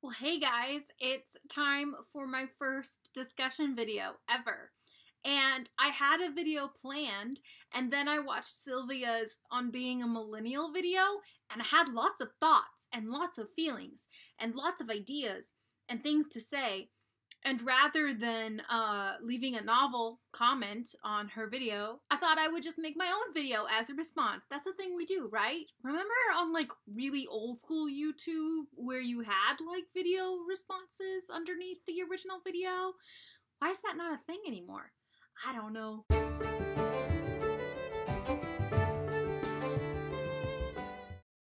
Well, hey guys, it's time for my first discussion video ever. And I had a video planned, and then I watched Sylvia's On Being a Millennial video, and I had lots of thoughts, and lots of feelings, and lots of ideas, and things to say. And rather than leaving a novel comment on her video, I thought I would just make my own video as a response. That's the thing we do, right? Remember on like really old school YouTube where you had like video responses underneath the original video? Why is that not a thing anymore? I don't know.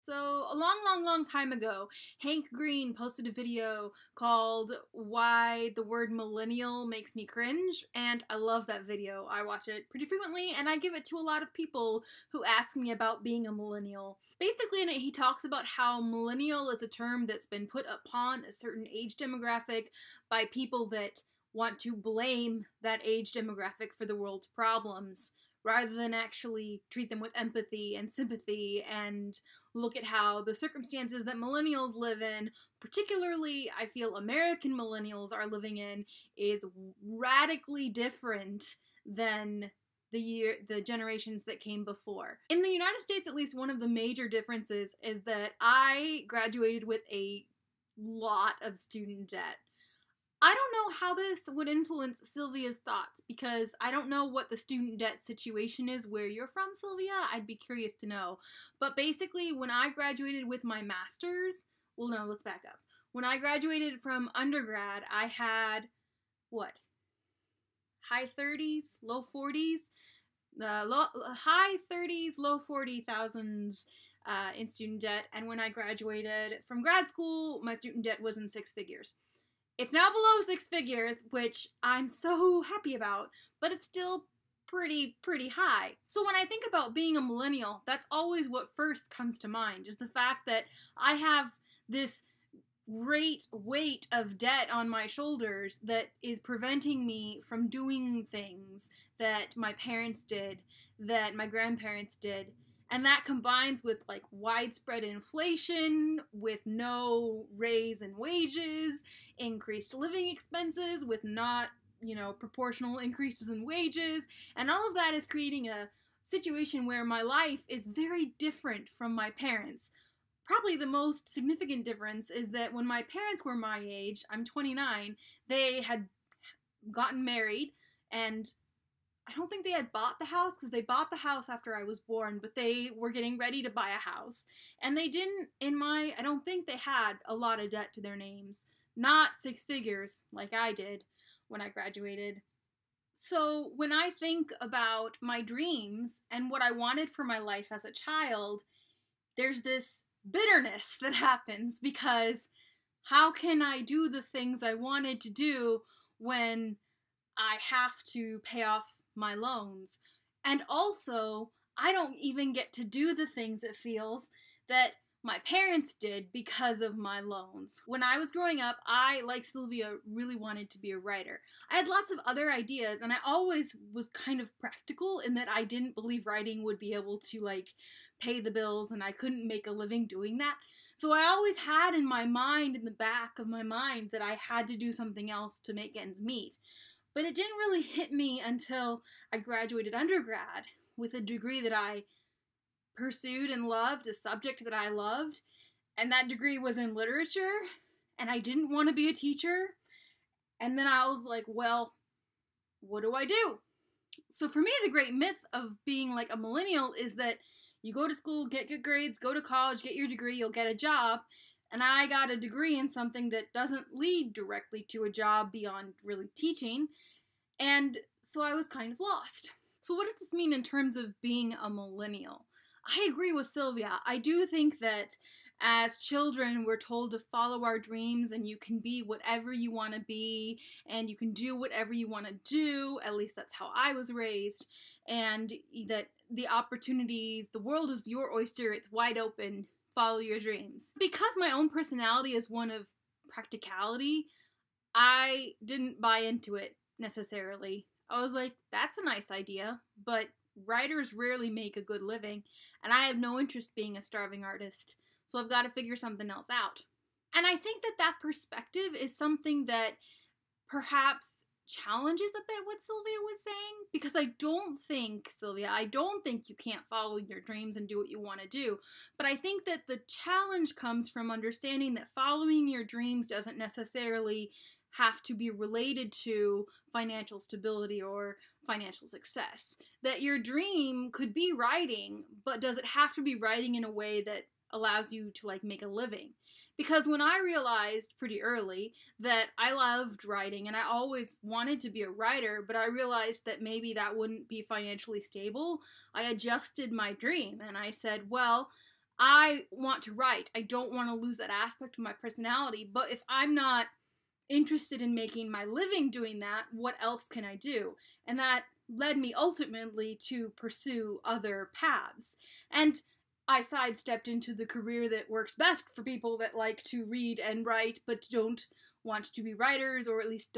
So, a long time ago, Hank Green posted a video called Why the Word Millennial Makes Me Cringe, and I love that video. I watch it pretty frequently, and I give it to a lot of people who ask me about being a millennial. Basically, in it, he talks about how millennial is a term that's been put upon a certain age demographic by people that want to blame that age demographic for the world's problems, rather than actually treat them with empathy and sympathy and look at how the circumstances that millennials live in, particularly I feel American millennials are living in, is radically different than the generations that came before. In the United States, at least, one of the major differences is that I graduated with a lot of student debt. I don't know how this would influence Sylvia's thoughts, because I don't know what the student debt situation is where you're from, Sylvia. I'd be curious to know. But basically, when I graduated with my master's, well, no, let's back up. When I graduated from undergrad, I had, what? High 30s, low 40s? High 30s, low 40,000s in student debt. And when I graduated from grad school, my student debt was in six figures. It's now below six figures, which I'm so happy about, but it's still pretty high. So when I think about being a millennial, that's always what first comes to mind, is the fact that I have this great weight of debt on my shoulders that is preventing me from doing things that my parents did, that my grandparents did. And that combines with like widespread inflation, with no raise in wages, increased living expenses with not, proportional increases in wages. And all of that is creating a situation where my life is very different from my parents'. Probably the most significant difference is that when my parents were my age, I'm 29, they had gotten married, and I don't think they had bought the house, because they bought the house after I was born, but they were getting ready to buy a house. And they didn't, I don't think they had a lot of debt to their names. Not six figures like I did when I graduated. So when I think about my dreams and what I wanted for my life as a child, there's this bitterness that happens, because how can I do the things I wanted to do when I have to pay off my loans? And also, I don't even get to do the things, it feels, that my parents did because of my loans. When I was growing up, I, like Sylvia, really wanted to be a writer. I had lots of other ideas, and I always was kind of practical in that I didn't believe writing would be able to, pay the bills, and I couldn't make a living doing that. So I always had in my mind, in the back of my mind, that I had to do something else to make ends meet. But it didn't really hit me until I graduated undergrad with a degree that I pursued and loved, a subject that I loved, and that degree was in literature, and I didn't want to be a teacher. And then I was like, well, what do I do? So for me, the great myth of being like a millennial is that you go to school, get good grades, go to college, get your degree, you'll get a job. And I got a degree in something that doesn't lead directly to a job beyond really teaching. And so I was kind of lost. So what does this mean in terms of being a millennial? I agree with Sylvia. I do think that as children, we're told to follow our dreams, and you can be whatever you want to be, and you can do whatever you want to do. At least that's how I was raised. And that the opportunities, the world is your oyster, it's wide open, follow your dreams. Because my own personality is one of practicality, I didn't buy into it necessarily. I was like, that's a nice idea, but writers rarely make a good living, and I have no interest being a starving artist, so I've got to figure something else out. And I think that that perspective is something that perhaps challenges a bit what Sylvia was saying, because I don't think, Sylvia, I don't think you can't follow your dreams and do what you want to do, but I think that the challenge comes from understanding that following your dreams doesn't necessarily have to be related to financial stability or financial success. That your dream could be writing, but does it have to be writing in a way that allows you to like make a living? Because when I realized pretty early that I loved writing and I always wanted to be a writer, but I realized that maybe that wouldn't be financially stable, I adjusted my dream and I said, well, I want to write. I don't want to lose that aspect of my personality, but if I'm not interested in making my living doing that, what else can I do? And that led me ultimately to pursue other paths. And I sidestepped into the career that works best for people that like to read and write but don't want to be writers, or at least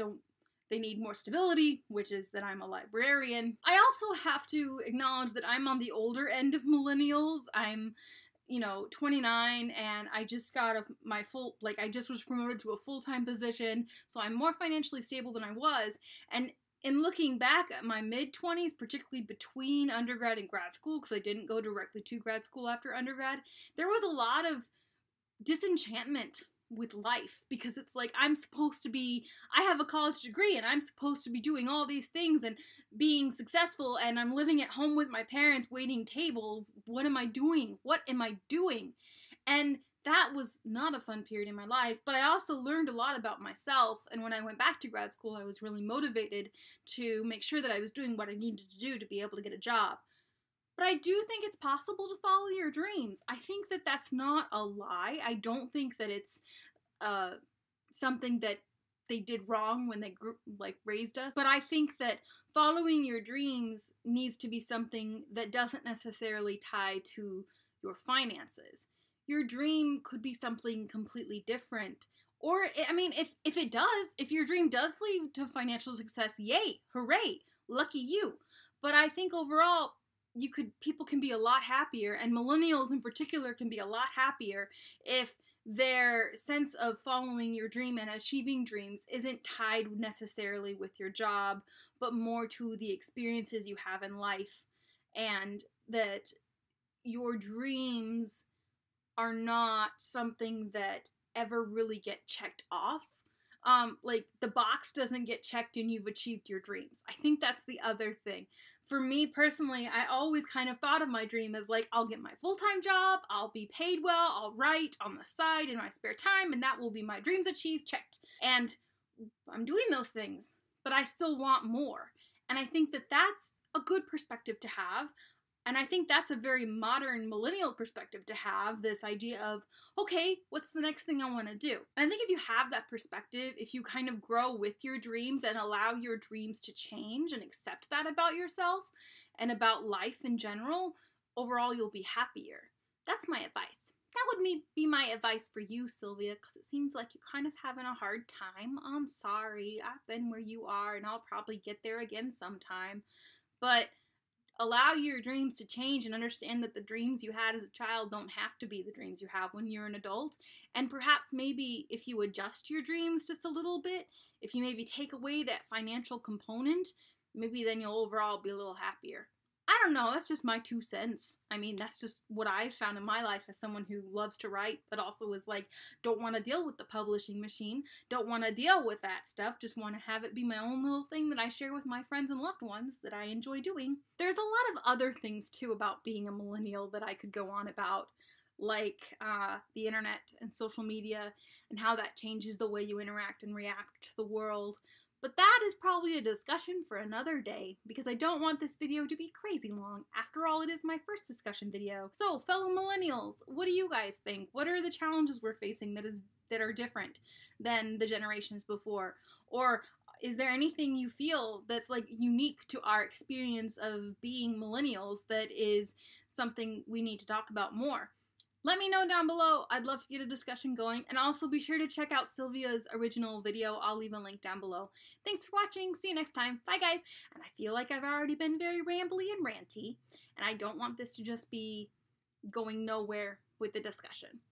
they need more stability, which is that I'm a librarian. I also have to acknowledge that I'm on the older end of millennials. I'm 29, and I just got I just was promoted to a full-time position, so I'm more financially stable than I was. And in looking back at my mid-20s, particularly between undergrad and grad school, because I didn't go directly to grad school after undergrad, there was a lot of disenchantment with life, because it's like I have a college degree and I'm supposed to be doing all these things and being successful, and I'm living at home with my parents waiting tables. What am I doing? And that was not a fun period in my life, but I also learned a lot about myself, and when I went back to grad school, I was really motivated to make sure that I was doing what I needed to do to be able to get a job. But I do think it's possible to follow your dreams. I think that that's not a lie. I don't think that it's something that they did wrong when they raised us. But I think that following your dreams needs to be something that doesn't necessarily tie to your finances. Your dream could be something completely different. Or, I mean, if your dream does lead to financial success, yay, hooray, lucky you. But I think overall, people can be a lot happier, and millennials in particular can be a lot happier if their sense of following your dream and achieving dreams isn't tied necessarily with your job, but more to the experiences you have in life, and that your dreams are not something that ever really get checked off. Like, the box doesn't get checked and you've achieved your dreams. I think that's the other thing. For me personally, I always kind of thought of my dream as like, I'll get my full-time job, I'll be paid well, I'll write on the side in my spare time, and that will be my dreams achieved, checked. And I'm doing those things, but I still want more. And I think that that's a good perspective to have. And I think that's a very modern millennial perspective to have, this idea of, okay, what's the next thing I want to do? And I think if you have that perspective, if you kind of grow with your dreams and allow your dreams to change and accept that about yourself and about life in general, overall you'll be happier. That's my advice. That would be my advice for you, Sylvia, because it seems like you're kind of having a hard time. I'm sorry, I've been where you are, and I'll probably get there again sometime. But allow your dreams to change and understand that the dreams you had as a child don't have to be the dreams you have when you're an adult. And perhaps maybe if you adjust your dreams just a little bit, if you maybe take away that financial component, maybe then you'll overall be a little happier. I don't know, that's just my 2 cents. I mean, that's just what I've found in my life as someone who loves to write, but also is like, don't want to deal with the publishing machine, don't want to deal with that stuff, just want to have it be my own little thing that I share with my friends and loved ones that I enjoy doing. There's a lot of other things, too, about being a millennial that I could go on about, like the internet and social media and how that changes the way you interact and react to the world. But that is probably a discussion for another day, because I don't want this video to be crazy long. After all, it is my first discussion video. So, fellow millennials, what do you guys think? What are the challenges we're facing that are different than the generations before? Or is there anything you feel that's like unique to our experience of being millennials that is something we need to talk about more? Let me know down below. I'd love to get a discussion going. And also be sure to check out Sylvia's original video. I'll leave a link down below. Thanks for watching. See you next time. Bye, guys. And I feel like I've already been very rambly and ranty, and I don't want this to just be going nowhere with the discussion.